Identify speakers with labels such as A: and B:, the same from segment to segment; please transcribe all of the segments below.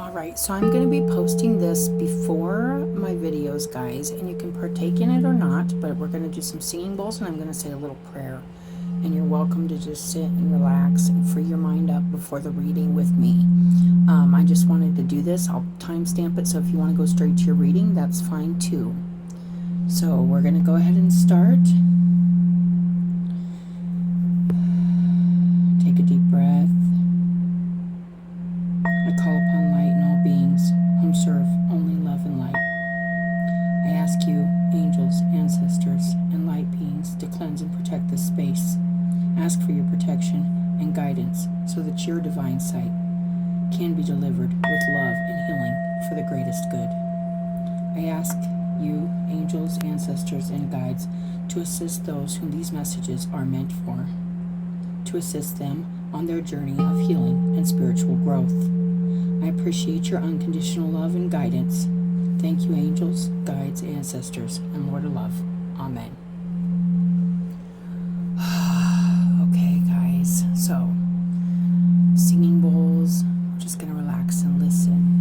A: Alright, so I'm going to be posting this before my videos, guys, and you can partake in it or not, but we're going to do some singing bowls and I'm going to say a little prayer. And you're welcome to just sit and relax and free your mind up before the reading with me. I just wanted to do this. I'll timestamp it, so if you want to go straight to your reading, that's fine too. So we're going to go ahead and start. Take a deep breath. I call upon light and all beings whom serve only love and light. I ask you, angels, ancestors, and light beings, to cleanse and protect this space. Ask for your protection and guidance so that your divine sight can be delivered with love and healing for the greatest good. I ask you, angels, ancestors, and guides, to assist those whom these messages are meant for, to assist them on their journey of healing and spiritual growth. I appreciate your unconditional love and guidance. Thank you, angels, guides, ancestors, and Lord of Love. Amen. Okay, guys, so singing bowls. I'm just going to relax and listen.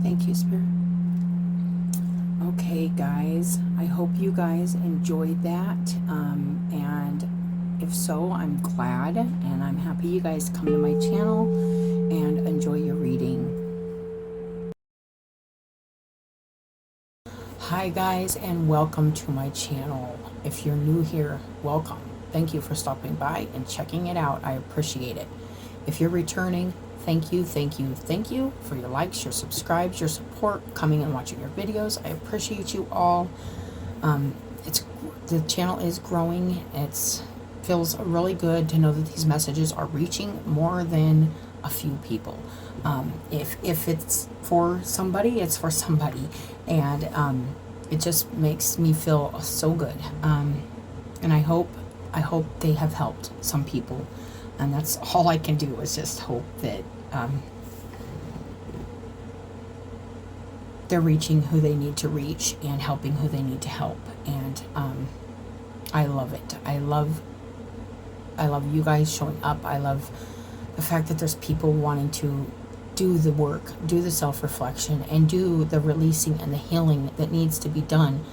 A: Thank you, Spirit. Okay, guys, I hope you guys enjoyed that, and if so, I'm glad, and I'm happy you guys come to my channel and enjoy your reading. Hi, guys, and welcome to my channel. If you're new here, welcome. Thank you for stopping by and checking it out. I appreciate it. If you're returning, thank you for your likes, your subscribes, your support, coming and watching your videos. I appreciate you all. The channel is growing. It feels really good to know that these messages are reaching more than a few people. If it's for somebody, it's for somebody, and it just makes me feel so good. And I hope they have helped some people. And that's all I can do, is just hope that they're reaching who they need to reach and helping who they need to help. And I love it. I love you guys showing up. I love the fact that there's people wanting to do the work, do the self-reflection, and do the releasing and the healing that needs to be done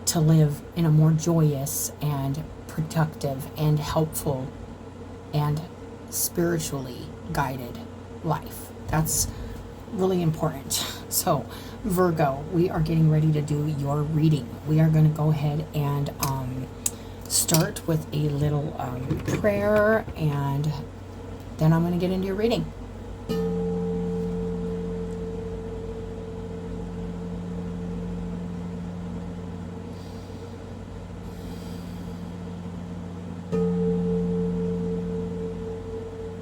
A: to live in a more joyous and productive and helpful and spiritually guided life. That's really important. So, Virgo, we are getting ready to do your reading. We are going to go ahead and start with a little prayer, and then I'm going to get into your reading.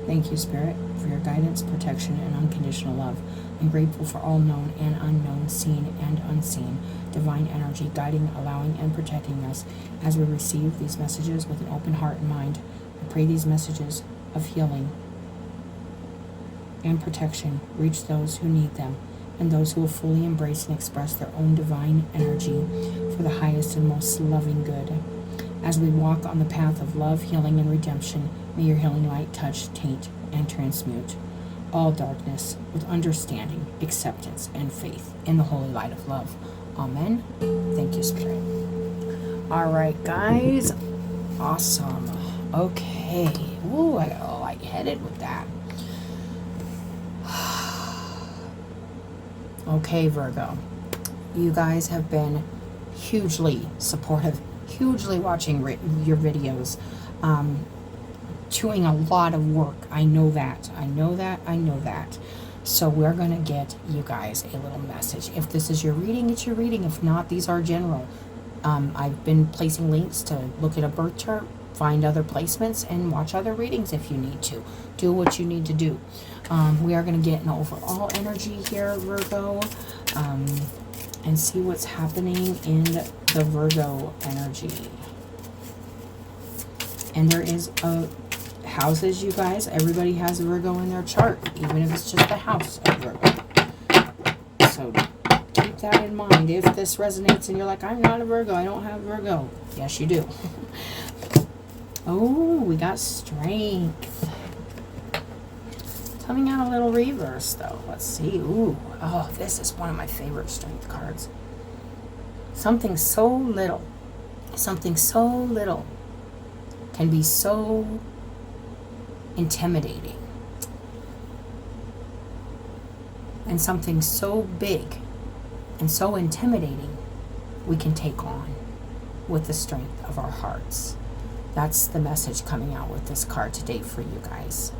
A: Thank you, Spirit, for your guidance, protection, and unconditional love. I'm grateful for all known and unknown, seen and unseen, divine energy guiding, allowing, and protecting us as we receive these messages with an open heart and mind. I pray these messages of healing and protection reach those who need them, and those who will fully embrace and express their own divine energy for the highest and most loving good. As we walk on the path of love, healing, and redemption, may your healing light touch, taint, and transmute all darkness with understanding, acceptance, and faith in the holy light of love. Amen. Thank you, Spirit. All right, guys. Awesome. Okay. Ooh, I got all lightheaded with that. Okay, Virgo. You guys have been hugely supportive, hugely watching your videos, doing a lot of work. I know that. I know that. I know that. So we're going to get you guys a little message. If this is your reading, it's your reading. If not, these are general. I've been placing links to look at a birth chart, find other placements, and watch other readings if you need to. Do what you need to do. We are going to get an overall energy here, Virgo, and see what's happening in the Virgo energy. And there is houses, you guys. Everybody has Virgo in their chart, even if it's just the house of Virgo. So keep that in mind. If this resonates and you're like, I'm not a Virgo, I don't have Virgo. Yes, you do. Oh, we got strength. Coming out a little reverse, though. Let's see. Ooh. Oh, this is one of my favorite strength cards. Something so little can be so intimidating. And something so big and so intimidating we can take on with the strength of our hearts. That's the message coming out with this card today for you guys.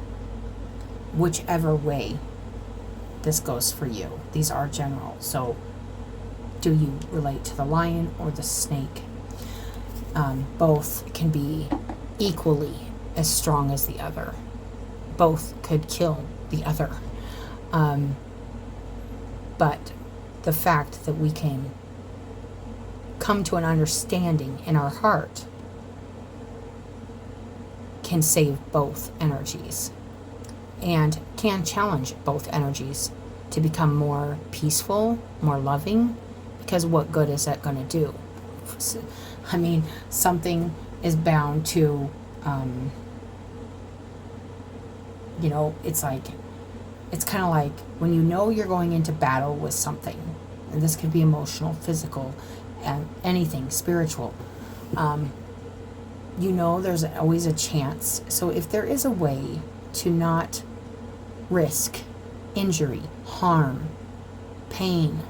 A: Whichever way this goes for you. These are general. So do you relate to the lion or the snake? Both can be equally as strong as the other. Both could kill the other. But the fact that we can come to an understanding in our heart can save both energies and can challenge both energies to become more peaceful, more loving, because what good is that going to do? I mean, something is bound to, it's kind of like when you know you're going into battle with something, and this could be emotional, physical, anything, spiritual, there's always a chance. So if there is a way to not risk injury, harm, pain,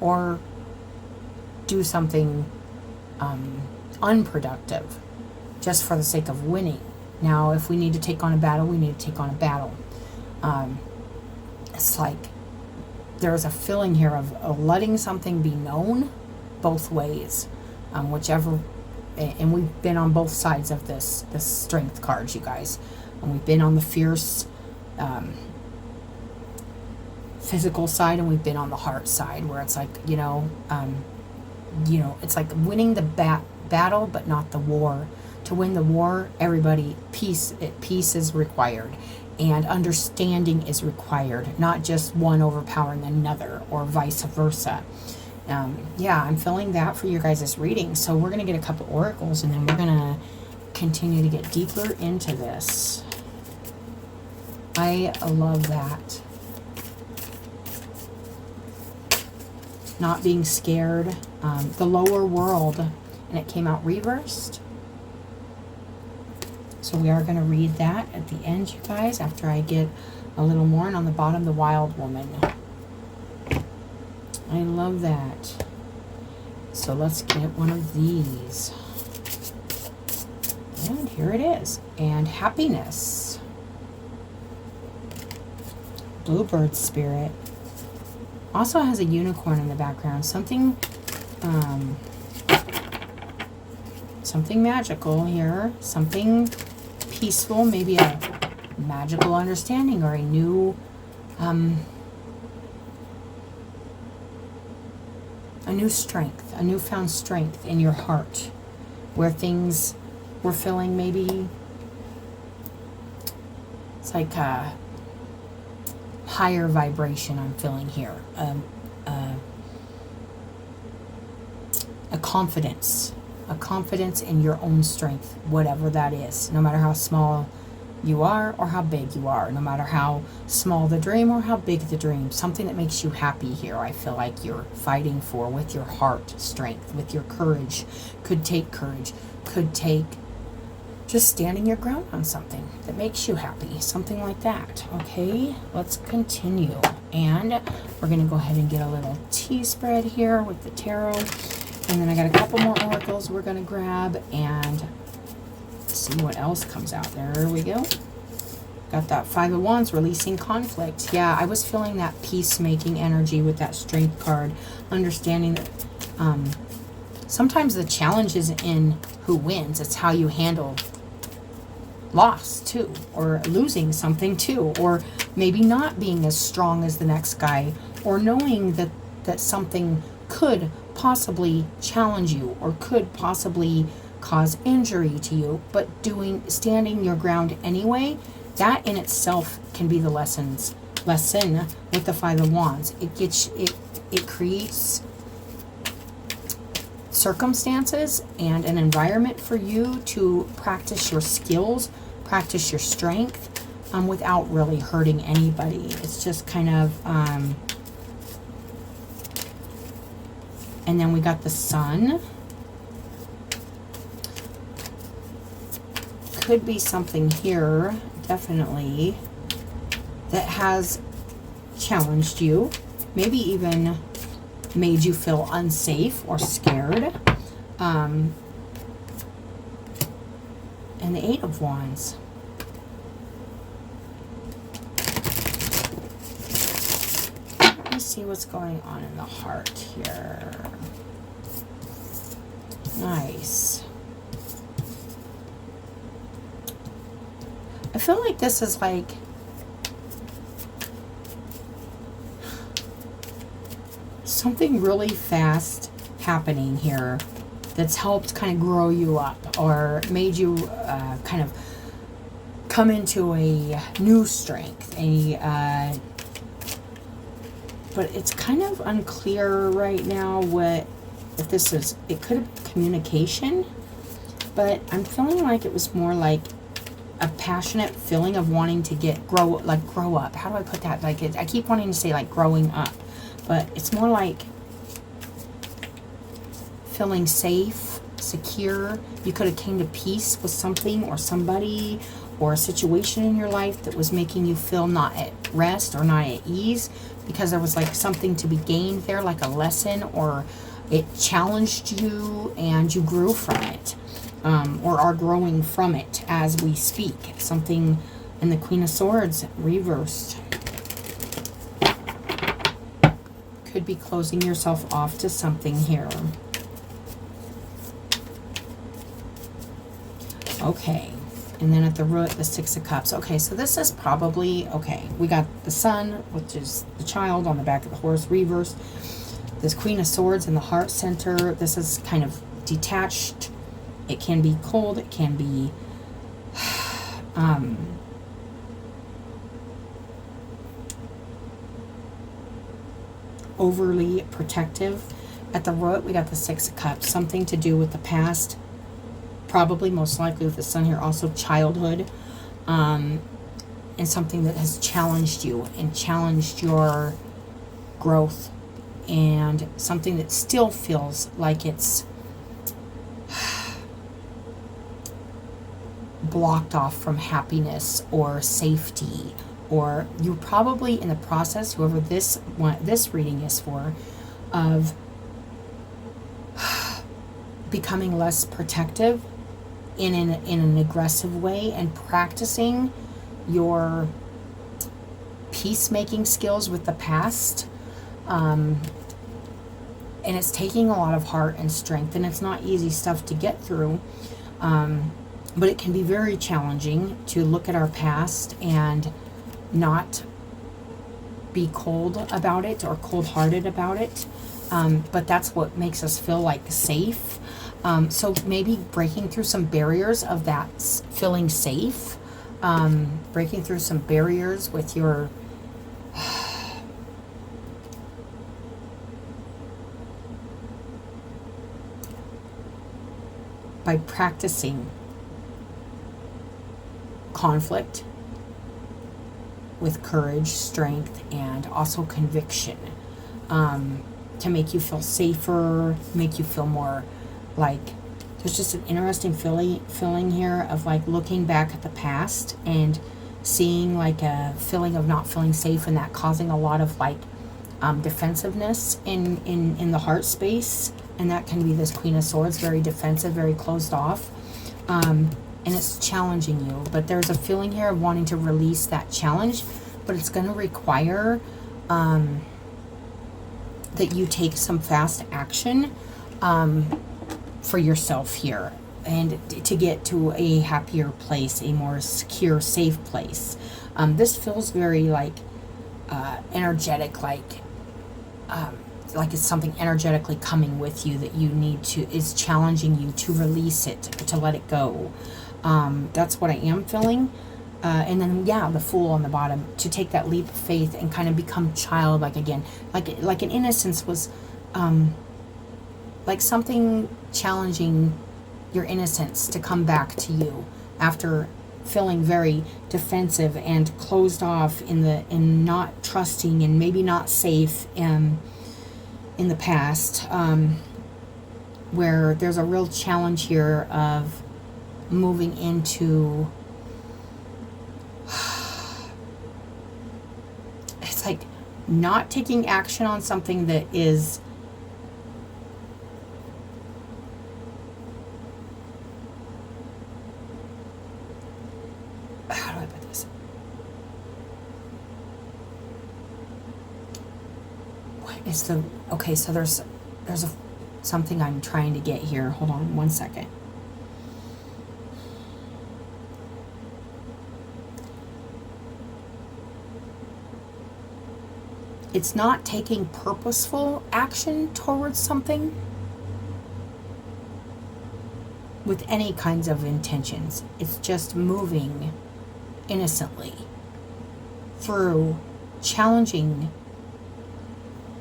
A: or do something unproductive just for the sake of winning. Now, if we need to take on a battle, we need to take on a battle. It's like there's a feeling here of letting something be known both ways, whichever. And we've been on both sides of this strength card, you guys. And we've been on the fierce physical side, and we've been on the heart side, where it's like, it's like winning the battle, but not the war. To win the war, everybody, peace is required, and understanding is required, not just one overpowering another, or vice versa. I'm feeling that for your guys' reading. So we're going to get a couple oracles, and then we're going to continue to get deeper into this. I love that. Not being scared. The lower world, and it came out reversed. So we are going to read that at the end, you guys, after I get a little more. And on the bottom, the wild woman. I love that. So let's get one of these. And here it is. And happiness. Bluebird spirit. Also has a unicorn in the background. Something magical here. Something peaceful. Maybe a magical understanding, or a new strength, a newfound strength in your heart, where things were feeling maybe, it's like a higher vibration I'm feeling here, a confidence, a confidence in your own strength, whatever that is, no matter how small you are or how big you are, no matter how small the dream or how big the dream, something that makes you happy here. I feel like you're fighting for with your heart strength, with your courage. Could take courage, could take just standing your ground on something that makes you happy, something like that. Okay, let's continue. And we're going to go ahead and get a little tea spread here with the tarot. And then I got a couple more oracles we're going to grab and see what else comes out. There we go. Got that Five of Wands, releasing conflict. Yeah, I was feeling that peacemaking energy with that Strength card, understanding that sometimes the challenge isn't in who wins, it's how you handle loss too, or losing something too, or maybe not being as strong as the next guy, or knowing that something could possibly challenge you or could possibly cause injury to you, but standing your ground anyway. That in itself can be the lesson with the Five of Wands. It creates circumstances and an environment for you to practice your skills, practice your strength, without really hurting anybody. It's just kind of, and then we got the Sun. Could be something here, definitely, that has challenged you, maybe even made you feel unsafe or scared. And the Eight of Wands. Let me see what's going on in the heart here. Nice. I feel like this is like something really fast happening here that's helped kind of grow you up or made you kind of come into a new strength. But it's kind of unclear right now if this is, it could have been communication, but I'm feeling like it was more like a passionate feeling of wanting to grow up. How do I put that? Like, I keep wanting to say like growing up, but it's more like feeling safe, secure. You could have came to peace with something or somebody or a situation in your life that was making you feel not at rest or not at ease, because there was like something to be gained there, like a lesson, or it challenged you and you grew from it. Or are growing from it as we speak. Something in the Queen of Swords reversed. Could be closing yourself off to something here. Okay. And then at the root, the Six of Cups. Okay, so this is probably, okay, we got the Sun, which is the child on the back of the horse, reversed. This Queen of Swords in the heart center. This is kind of detached. It can be cold, it can be overly protective. At the root, we got the Six of Cups, something to do with the past, probably most likely with the Sun here, also childhood, and something that has challenged you and challenged your growth, and something that still feels like it's blocked off from happiness or safety, or you're probably in the process, whoever this reading is for, of becoming less protective in an aggressive way and practicing your peacemaking skills with the past. And it's taking a lot of heart and strength, and it's not easy stuff to get through. But it can be very challenging to look at our past and not be cold about it or cold-hearted about it. But that's what makes us feel like safe. So maybe breaking through some barriers of that feeling safe. Breaking through some barriers with your by practicing conflict with courage, strength, and also conviction, to make you feel safer, make you feel more like, there's just an interesting feeling here of like looking back at the past and seeing like a feeling of not feeling safe, and that causing a lot of like defensiveness in the heart space. And that can be this Queen of Swords, very defensive, very closed off. And it's challenging you, but there's a feeling here of wanting to release that challenge, but it's going to require that you take some fast action for yourself here, and to get to a happier place, a more secure, safe place. This feels very like energetic, like it's something energetically coming with you that you need to, is challenging you to release it, to let it go. That's what I am feeling. And then, yeah, the Fool on the bottom, to take that leap of faith and kind of become childlike again. Like an innocence was, like something challenging your innocence to come back to you after feeling very defensive and closed off in not trusting and maybe not safe in the past, where there's a real challenge here of moving into, it's like not taking action on something that is how do I put this? What is the, okay, so there's something I'm trying to get here. Hold on one second. It's not taking purposeful action towards something with any kinds of intentions. It's just moving innocently through challenging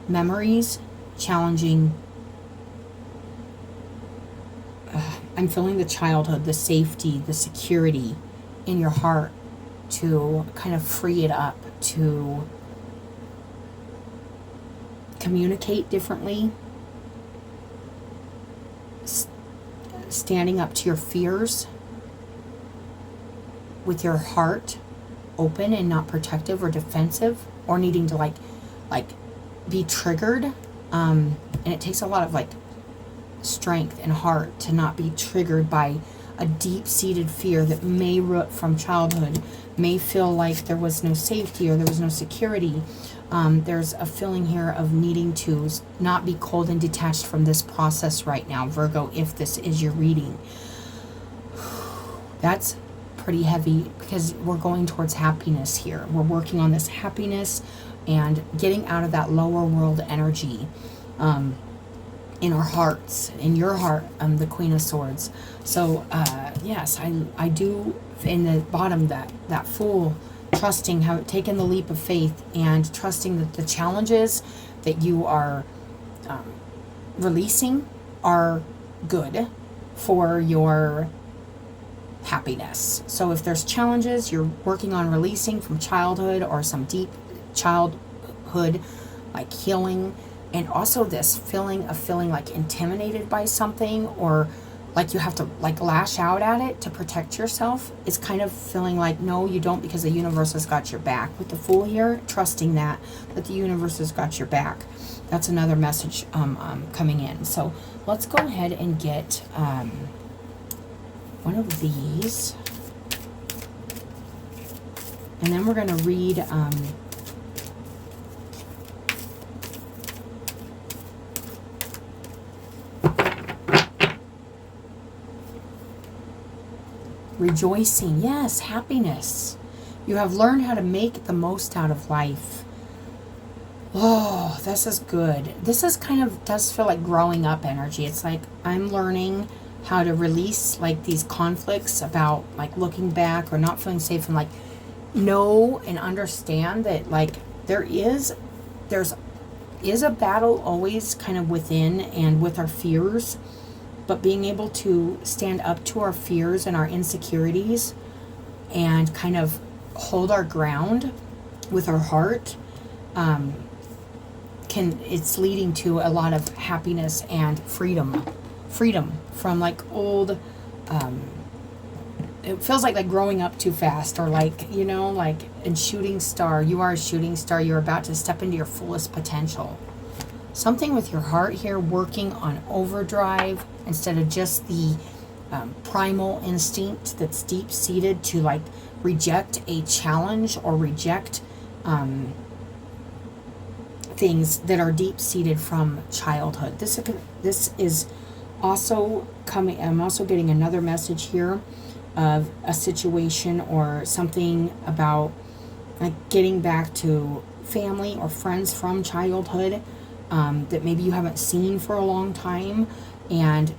A: memories, challenging, I'm feeling the childhood, the safety, the security in your heart, to kind of free it up, to communicate differently, standing up to your fears with your heart open and not protective or defensive, or needing to like be triggered, and it takes a lot of like strength and heart to not be triggered by a deep-seated fear that may root from childhood, may feel like there was no safety or there was no security. There's a feeling here of needing to not be cold and detached from this process right now, Virgo, if this is your reading. That's pretty heavy, because we're going towards happiness here. We're working on this happiness and getting out of that lower world energy in our hearts, in your heart, the Queen of Swords. So, yes, I do, in the bottom, that Fool, trusting, how taking the leap of faith and trusting that the challenges that you are releasing are good for your happiness. So if there's challenges you're working on releasing from childhood, or some deep childhood like healing, and also this feeling like intimidated by something, or like you have to like lash out at it to protect yourself, it's kind of feeling like, no, you don't, because the universe has got your back. With the Fool here, trusting that the universe has got your back. That's another message coming in. So let's go ahead and get one of these, and then we're going to read rejoicing. Yes, happiness. You have learned how to make the most out of life. Oh, this is good. This is kind of, does feel like growing up energy. It's like I'm learning how to release like these conflicts about like looking back or not feeling safe, and like know and understand that like there's a battle always kind of within and with our fears, but being able to stand up to our fears and our insecurities and kind of hold our ground with our heart, it's leading to a lot of happiness and freedom from like old, it feels like growing up too fast, or like, you know, like in shooting star, you are a shooting star, you're about to step into your fullest potential. Something with your heart here working on overdrive instead of just the primal instinct that's deep-seated to like reject a challenge or reject things that are deep-seated from childhood. This is also coming, I'm also getting another message here of a situation or something about like getting back to family or friends from childhood that maybe you haven't seen for a long time, and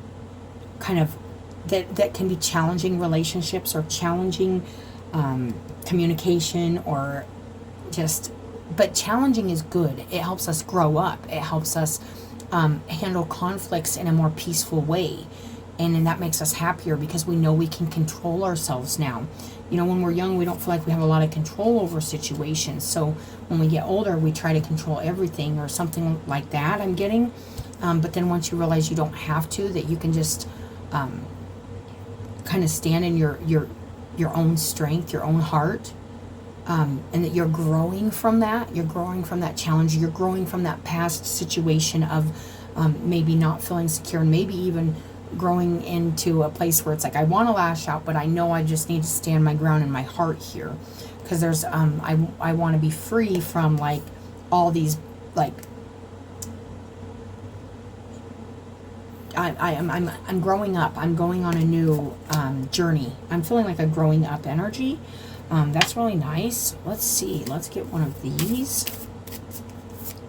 A: kind of that can be challenging relationships or challenging communication, or just, but challenging is good. It helps us grow up. It helps us handle conflicts in a more peaceful way. And then that makes us happier because we know we can control ourselves now. You know, when we're young, we don't feel like we have a lot of control over situations. So when we get older, we try to control everything or something like that, I'm getting. But then once you realize you don't have to, that you can just kind of stand in your own strength, your own heart, and that you're growing from that. You're growing from that challenge. You're growing from that past situation of maybe not feeling secure, and maybe even growing into a place where it's like, I want to lash out, but I know I just need to stand my ground in my heart here, because there's I want to be free from like all these like I'm growing up. I'm going on a new journey. I'm feeling like a growing up energy. That's really nice. Let's see. Let's get one of these.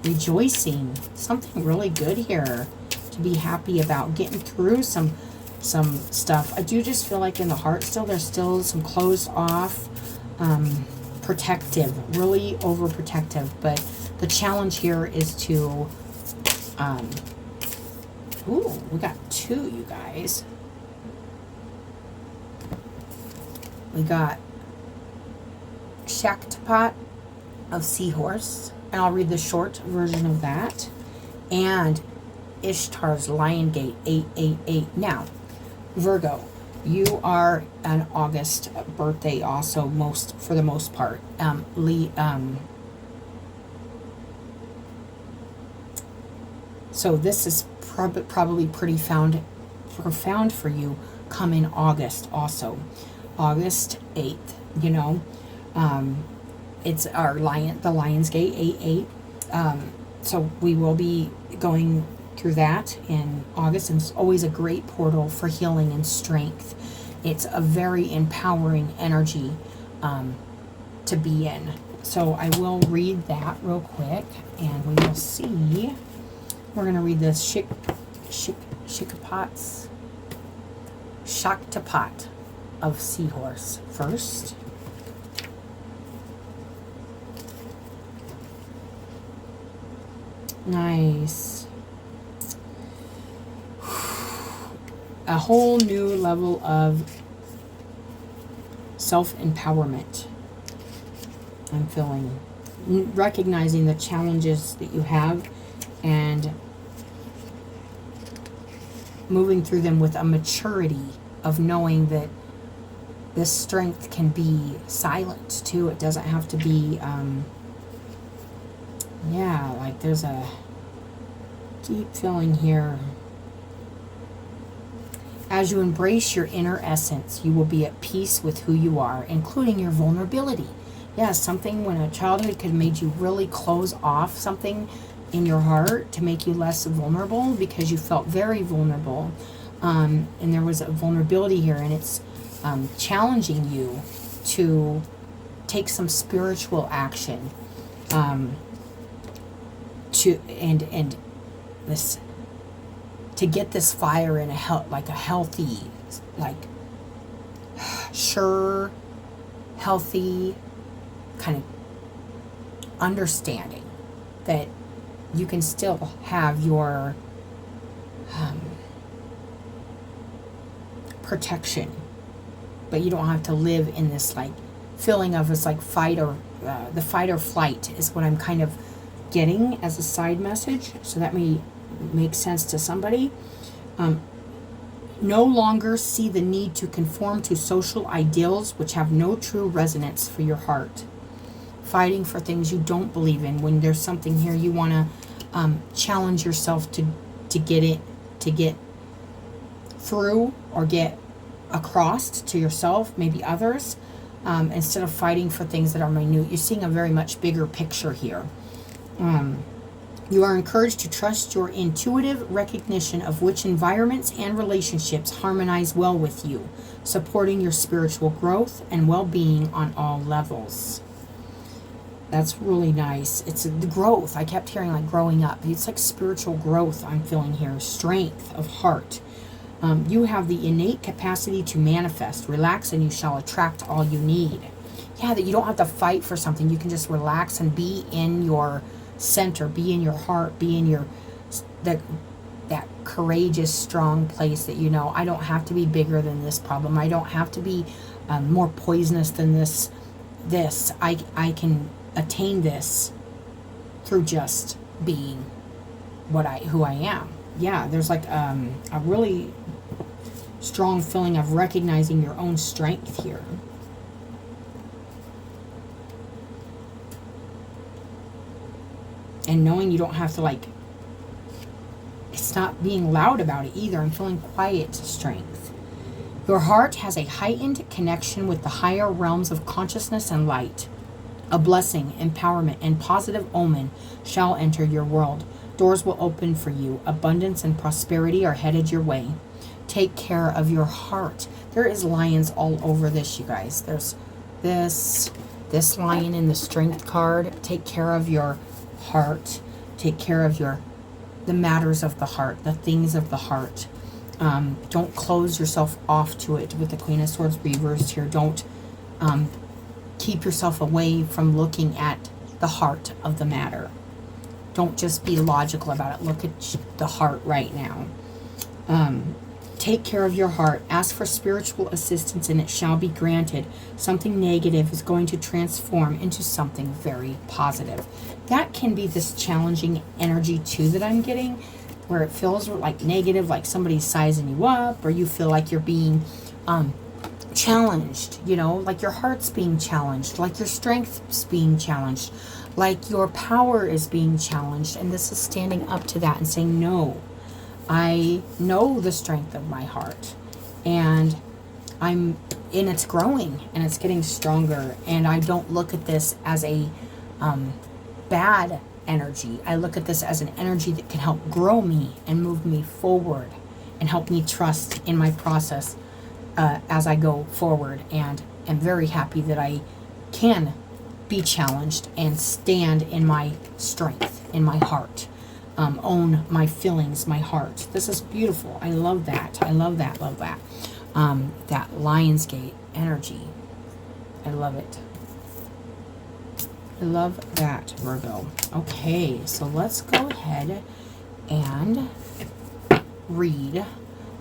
A: Rejoicing. Something really good here to be happy about. Getting through some stuff. I do just feel like in the heart still, there's still some closed off, protective, really overprotective. But the challenge here is to, ooh, we got two, you guys. We got Shaktapat of Seahorse, and I'll read the short version of that, and Ishtar's Lion Gate 888. Now, Virgo, you are an August birthday also, for the most part. So this is probably pretty profound for you come in August also. August 8th, you know. It's our the Lion's Gate 88. So we will be going through that in August, and it's always a great portal for healing and strength. It's a very empowering energy to be in. So I will read that real quick, and we will see. We're going to read this Shaktapat of Seahorse first. Nice. A whole new level of self-empowerment. I'm feeling. Recognizing the challenges that you have and moving through them with a maturity of knowing that this strength can be silent too. It doesn't have to be, yeah, like there's a deep feeling here. As you embrace your inner essence, you will be at peace with who you are, including your vulnerability. Yeah, something when a childhood could have made you really close off something in your heart to make you less vulnerable, because you felt very vulnerable. And there was a vulnerability here, and it's challenging you to take some spiritual action to get this fire in a healthy, like sure, healthy kind of understanding that you can still have your protection. But you don't have to live in this like feeling of it's like the fight or flight is what I'm kind of getting as a side message. So that may make sense to somebody. No longer see the need to conform to social ideals which have no true resonance for your heart. Fighting for things you don't believe in. When there's something here you want to challenge yourself to get through or get across to yourself, maybe others, instead of fighting for things that are minute. You're seeing a very much bigger picture here. You are encouraged to trust your intuitive recognition of which environments and relationships harmonize well with you, supporting your spiritual growth and well-being on all levels. That's really nice. It's the growth. I kept hearing like growing up. It's like spiritual growth I'm feeling here. Strength of heart. You have the innate capacity to manifest. Relax and you shall attract all you need. Yeah, that you don't have to fight for something. You can just relax and be in your center, be in your heart, be in your that courageous, strong place that I don't have to be bigger than this problem. I don't have to be more poisonous than this. I can attain this through just being who I am. Yeah, there's like a really strong feeling of recognizing your own strength here. And knowing you don't have to it's not being loud about it either. I'm feeling quiet strength. Your heart has a heightened connection with the higher realms of consciousness and light. A blessing, empowerment, and positive omen shall enter your world. Doors will open for you. Abundance and prosperity are headed your way. Take care of your heart. There is lions all over this, you guys. There's this lion in the strength card. Take care of your heart. Take care of the matters of the heart, the things of the heart. Don't close yourself off to it with the Queen of Swords reversed here. Don't keep yourself away from looking at the heart of the matter. Don't just be logical about it. Look at the heart right now. Take care of your heart. Ask for spiritual assistance and it shall be granted. Something negative is going to transform into something very positive. That can be this challenging energy too that I'm getting, where it feels like negative, like somebody's sizing you up, or you feel like you're being challenged, like your heart's being challenged, like your strength's being challenged, like your power is being challenged. And this is standing up to that and saying, no, I know the strength of my heart, and it's growing and it's getting stronger. And I don't look at this as a bad energy. I look at this as an energy that can help grow me and move me forward and help me trust in my process as I go forward. And am very happy that I can be challenged and stand in my strength, in my heart. Own my feelings, my heart. This is beautiful. I love that. I love that. Love that. That Lionsgate energy. I love it. I love that, Virgo. Okay, so let's go ahead and read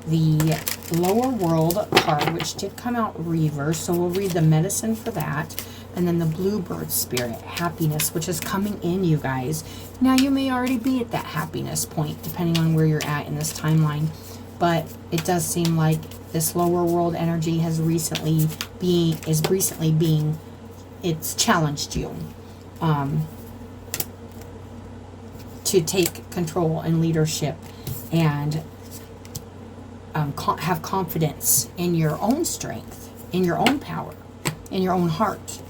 A: the Lower World card, which did come out reversed. So we'll read the medicine for that. And then the Bluebird Spirit, happiness, which is coming in, you guys. Now, you may already be at that happiness point, depending on where you're at in this timeline. But it does seem like this lower world energy has recently it's challenged you to take control and leadership and have confidence in your own strength, in your own power, in your own heart.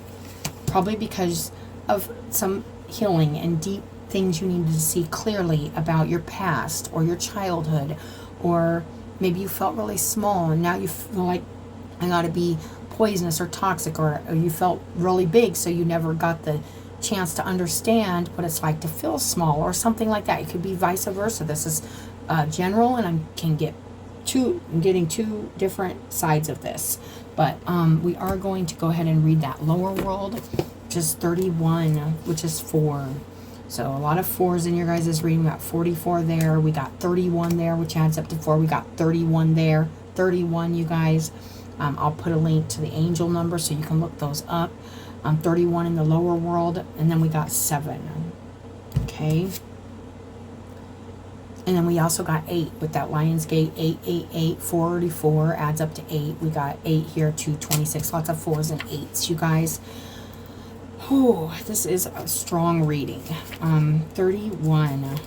A: Probably because of some healing and deep things you needed to see clearly about your past or your childhood, or maybe you felt really small and now you feel like I gotta be poisonous or toxic, or you felt really big so you never got the chance to understand what it's like to feel small or something like that. It could be vice versa. This is general, and I'm getting two different sides of this. But we are going to go ahead and read that Lower World, which is 31, which is 4. So a lot of 4s in your guys' reading. We got 44 there. We got 31 there, which adds up to 4. We got 31 there. 31, you guys. I'll put a link to the angel number so you can look those up. 31 in the lower world, and then we got 7. Okay. And then we also got 8 with that Lion's Gate. 8, 44 adds up to 8. We got 8 here, 2, 26. Lots of 4s and 8s, you guys. Oh, this is a strong reading. 31.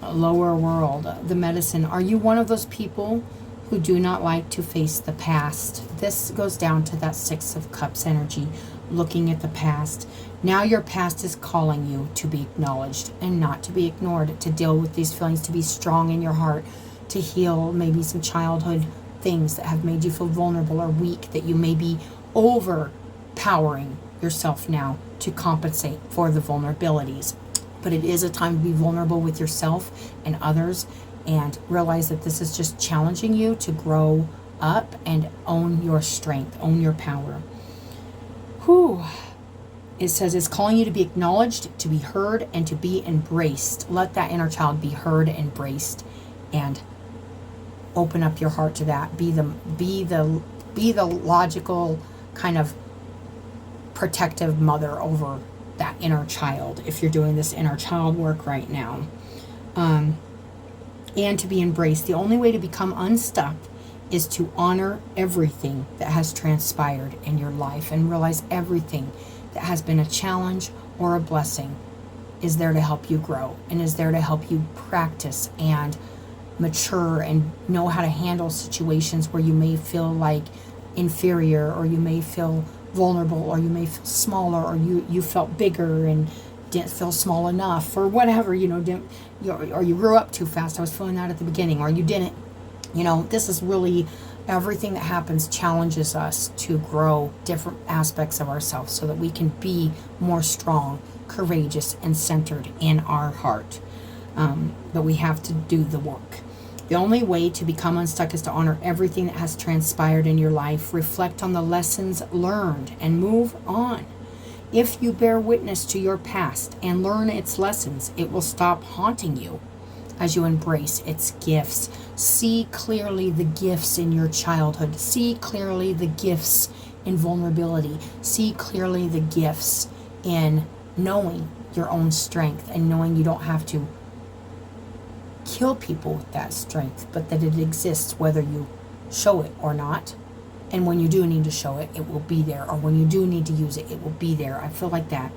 A: Lower world, the medicine. Are you one of those people who do not like to face the past? This goes down to that 6 of Cups energy, looking at the past. Now your past is calling you to be acknowledged and not to be ignored, to deal with these feelings, to be strong in your heart, to heal maybe some childhood things that have made you feel vulnerable or weak, that you may be overpowering yourself now to compensate for the vulnerabilities. But it is a time to be vulnerable with yourself and others, and realize that this is just challenging you to grow up and own your strength, own your power. Whew. It says it's calling you to be acknowledged, to be heard, and to be embraced. Let that inner child be heard, embraced, and open up your heart to that. Be the logical kind of protective mother over that inner child if you're doing this inner child work right now. And to be embraced. The only way to become unstuck is to honor everything that has transpired in your life and realize everything that has been a challenge or a blessing is there to help you grow and is there to help you practice and mature and know how to handle situations where you may feel like inferior, or you may feel vulnerable, or you may feel smaller, or you felt bigger and didn't feel small enough, or whatever, or you grew up too fast. I was feeling that at the beginning, or you didn't. This is really, everything that happens challenges us to grow different aspects of ourselves so that we can be more strong, courageous, and centered in our heart. But we have to do the work. The only way to become unstuck is to honor everything that has transpired in your life, reflect on the lessons learned, and move on. If you bear witness to your past and learn its lessons, it will stop haunting you as you embrace its gifts. See clearly the gifts in your childhood. See clearly the gifts in vulnerability. See clearly the gifts in knowing your own strength and knowing you don't have to kill people with that strength, but that it exists whether you show it or not. And when you do need to show it, it will be there. Or when you do need to use it, it will be there. I feel like that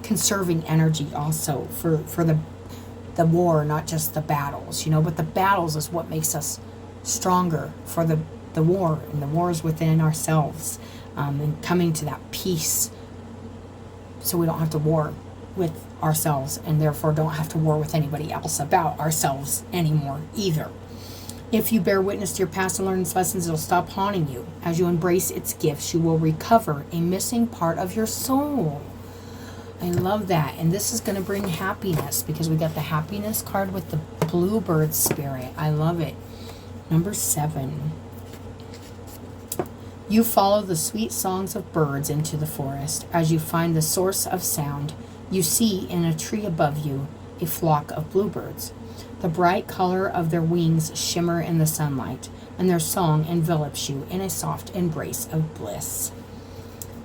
A: conserving energy also for the war, not just the battles, but the battles is what makes us stronger for the war, and the war is within ourselves, and coming to that peace so we don't have to war with ourselves, and therefore don't have to war with anybody else about ourselves anymore either. If you bear witness to your past and learn its lessons, it'll stop haunting you. As you embrace its gifts, you will recover a missing part of your soul. I love that. And this is going to bring happiness, because we got the happiness card with the bluebird spirit. I love it. Number 7. You follow the sweet songs of birds into the forest. As you find the source of sound, you see in a tree above you a flock of bluebirds. The bright color of their wings shimmer in the sunlight, and their song envelops you in a soft embrace of bliss.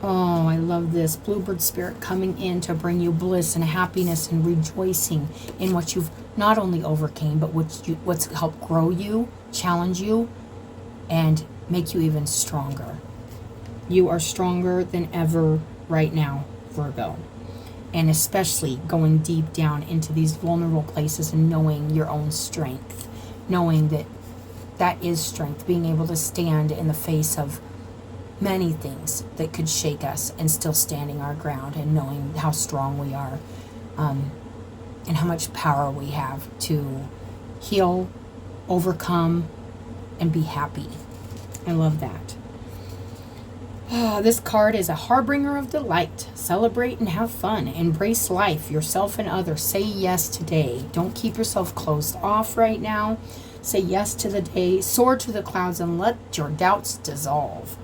A: Oh, I love this. Bluebird spirit coming in to bring you bliss and happiness and rejoicing in what you've not only overcame, but what's helped grow you, challenge you, and make you even stronger. You are stronger than ever right now, Virgo. And especially going deep down into these vulnerable places and knowing your own strength. Knowing that that is strength. Being able to stand in the face of many things that could shake us and still standing our ground, and knowing how strong we are, and how much power we have to heal, overcome, and be happy. I love that. This card is a harbinger of delight. Celebrate and have fun. Embrace life, yourself, and others. Say yes today. Don't keep yourself closed off right now. Say yes to the day. Soar to the clouds and let your doubts dissolve.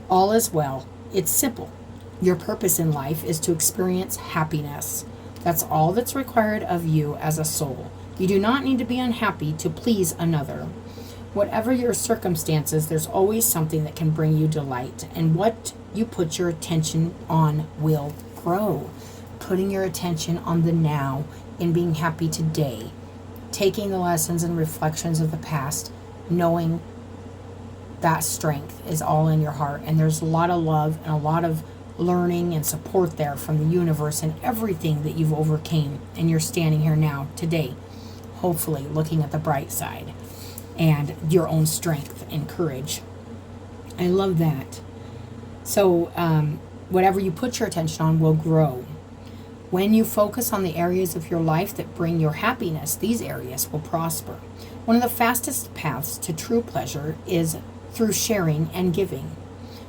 A: All is well. It's simple. Your purpose in life is to experience happiness. That's all that's required of you as a soul. You do not need to be unhappy to please another. Whatever your circumstances, there's always something that can bring you delight. And what you put your attention on will grow. Putting your attention on the now and being happy today. Taking the lessons and reflections of the past, knowing that strength is all in your heart. And there's a lot of love and a lot of learning and support there from the universe and everything that you've overcame. And you're standing here now, today, hopefully looking at the bright side and your own strength and courage. I love that. So whatever you put your attention on will grow. When you focus on the areas of your life that bring your happiness, these areas will prosper. One of the fastest paths to true pleasure is through sharing and giving.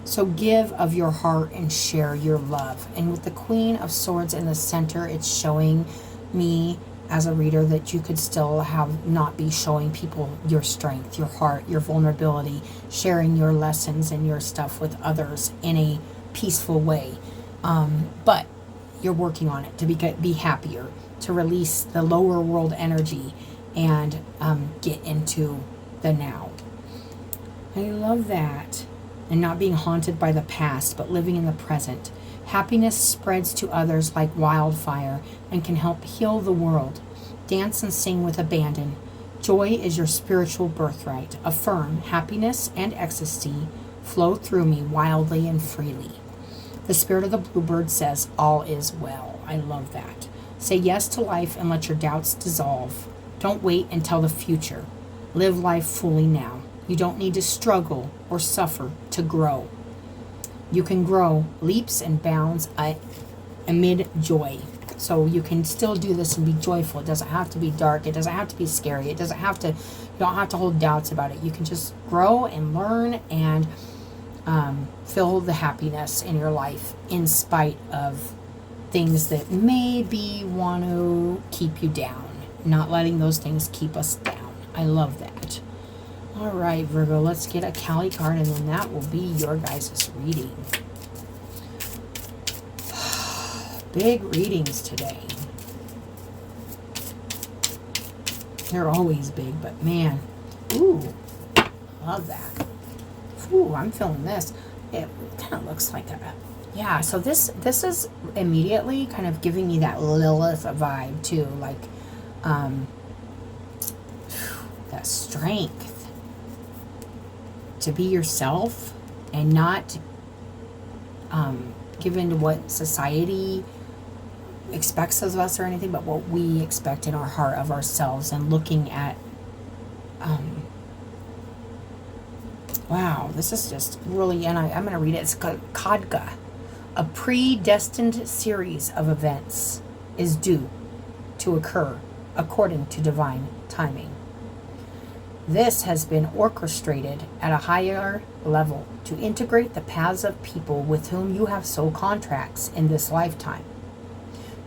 A: So give of your heart and share your love. And with the Queen of Swords in the center, it's showing me as a reader that you could still not be showing people your strength, your heart, your vulnerability, sharing your lessons and your stuff with others in a peaceful way. But you're working on it to be happier, to release the lower world energy and get into the now. I love that. And not being haunted by the past, but living in the present. Happiness spreads to others like wildfire and can help heal the world. Dance and sing with abandon. Joy is your spiritual birthright. Affirm happiness and ecstasy flow through me wildly and freely. The spirit of the bluebird says, all is well. I love that. Say yes to life and let your doubts dissolve. Don't wait until the future. Live life fully now. You don't need to struggle or suffer to grow. You can grow leaps and bounds amid joy. So you can still do this and be joyful. It doesn't have to be dark. It doesn't have to be scary. You don't have to hold doubts about it. You can just grow and learn and feel the happiness in your life in spite of things that maybe want to keep you down. Not letting those things keep us down. I love that. All right, Virgo, let's get a Kali card, and then that will be your guys' reading. Big readings today. They're always big, but man, ooh, love that. Ooh, I'm feeling this. It kind of looks like yeah, so this is immediately kind of giving me that Lilith vibe too, like that strength to be yourself and not give in to what society expects of us or anything, but what we expect in our heart of ourselves, and looking at wow, this is just really, and I'm going to read it. It's called Kadga. A predestined series of events is due to occur according to divine timing. This has been orchestrated at a higher level to integrate the paths of people with whom you have soul contracts in this lifetime.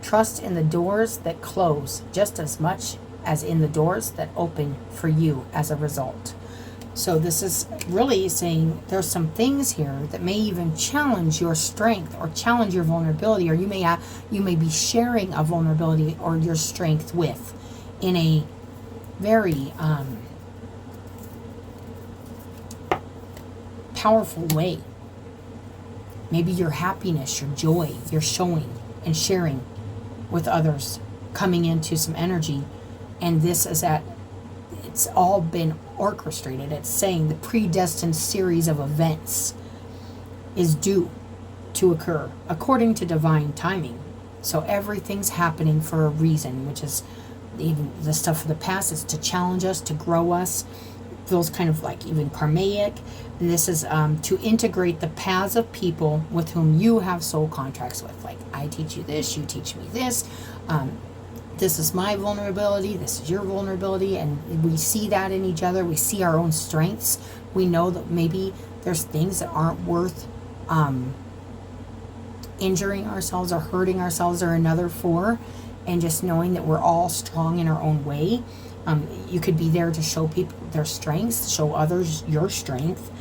A: Trust in the doors that close just as much as in the doors that open for you as a result. So this is really saying there's some things here that may even challenge your strength or challenge your vulnerability, or you may be sharing a vulnerability or your strength with in a very powerful way. Maybe your happiness, your joy, you're showing and sharing with others, coming into some energy, and this is that it's all been orchestrated. It's saying the predestined series of events is due to occur according to divine timing. So everything's happening for a reason, which is even the stuff of the past is to challenge us, to grow us. Feels kind of like even karmic. And this is to integrate the paths of people with whom you have soul contracts with. Like, I teach you this, you teach me this. This is my vulnerability, this is your vulnerability, and we see that in each other. We see our own strengths. We know that maybe there's things that aren't worth injuring ourselves or hurting ourselves or another for, and just knowing that we're all strong in our own way. You could be there to show people their strengths, show others your strength.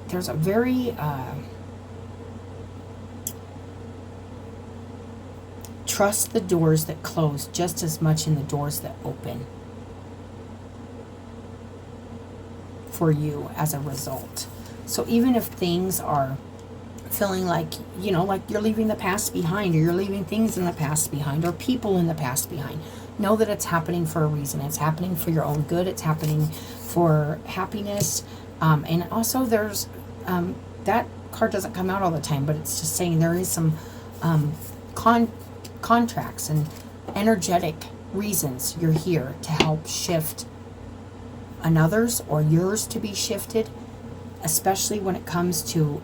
A: There's a very Trust the doors that close just as much in the doors that open for you as a result. So even if things are feeling like, you know, like you're leaving the past behind, or you're leaving things in the past behind, or people in the past behind, know that it's happening for a reason. It's happening for your own good. It's happening for happiness. And also there's, that card doesn't come out all the time, but it's just saying there is some contracts and energetic reasons you're here to help shift another's or yours to be shifted, especially when it comes to,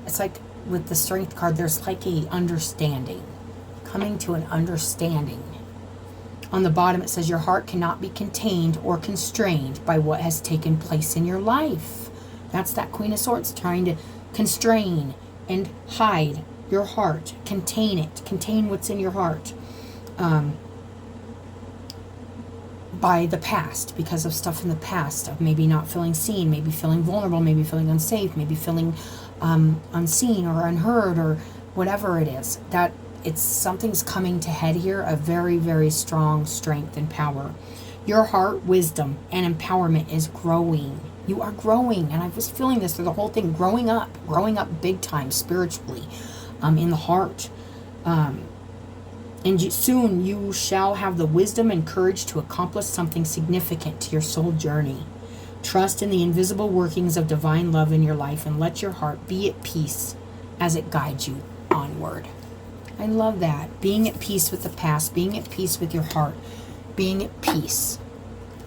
A: it's like with the Strength card, there's like a understanding, coming to an understanding. On the bottom it says your heart cannot be contained or constrained by what has taken place in your life. That's that Queen of Swords trying to constrain and hide your heart, contain it, contain what's in your heart. By the past, because of stuff in the past, of maybe not feeling seen, maybe feeling vulnerable, maybe feeling unsafe, maybe feeling unseen or unheard, or whatever it is. That it's something's coming to head here, a very, very strong strength and power. Your heart, wisdom, and empowerment is growing. You are growing, and I was feeling this through the whole thing, growing up big time spiritually, in the heart. And soon you shall have the wisdom and courage to accomplish something significant to your soul journey. Trust in the invisible workings of divine love in your life, and let your heart be at peace as it guides you onward. I love that. Being at peace with the past, being at peace with your heart, being at peace.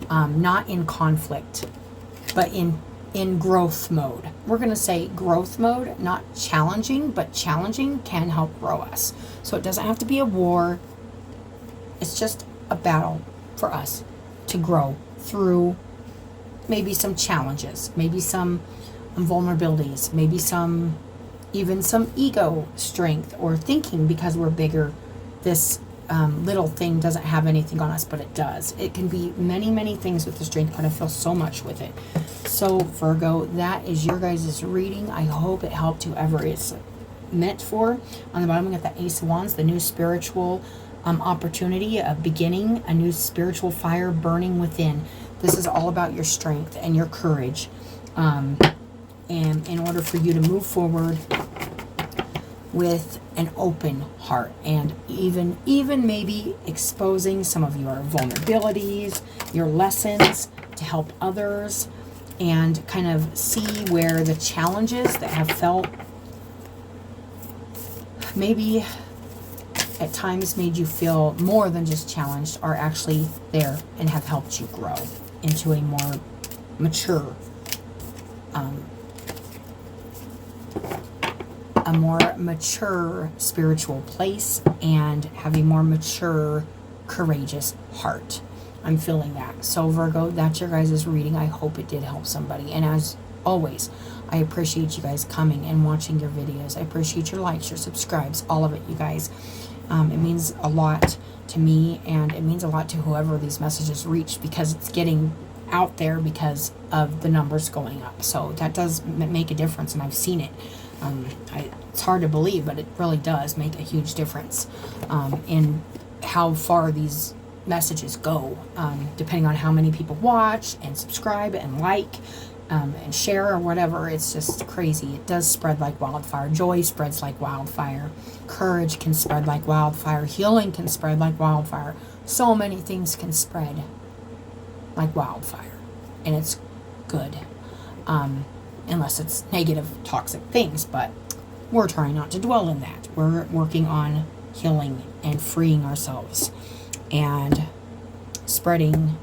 A: Not in conflict, but in growth mode. We're going to say growth mode, not challenging, but challenging can help grow us. So it doesn't have to be a war. It's just a battle for us to grow through maybe some challenges, maybe some vulnerabilities, maybe even some ego strength, or thinking because we're bigger, this little thing doesn't have anything on us, but it does. It can be many, many things with the Strength card. I feel so much with it. So Virgo, that is your guys' reading. I hope it helped whoever it's meant for. On the bottom we got the Ace of Wands, the new spiritual opportunity, a beginning, a new spiritual fire burning within. This is all about your strength and your courage. And in order for you to move forward with an open heart, and even maybe exposing some of your vulnerabilities, your lessons, to help others, and kind of see where the challenges that have felt maybe at times made you feel more than just challenged are actually there and have helped you grow into a more mature, spiritual place, and have a more mature, courageous heart. I'm feeling that. So Virgo, that's your guys' reading. I hope it did help somebody. And as always, I appreciate you guys coming and watching your videos. I appreciate your likes, your subscribes, all of it, you guys. It means a lot to me, and it means a lot to whoever these messages reach, because it's getting out there because of the numbers going up. So that does make a difference, and I've seen it. It's hard to believe, but it really does make a huge difference in how far these messages go, depending on how many people watch and subscribe and like and share or whatever. It's just crazy. It does spread like wildfire. Joy spreads like wildfire. Courage can spread like wildfire. Healing can spread like wildfire. So many things can spread like wildfire, and it's good, unless it's negative, toxic things, but we're trying not to dwell in that. We're working on healing and freeing ourselves and spreading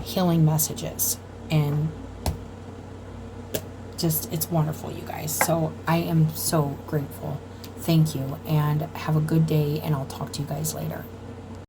A: healing messages, and just, it's wonderful, you guys. So I am so grateful. Thank you, and have a good day, and I'll talk to you guys later.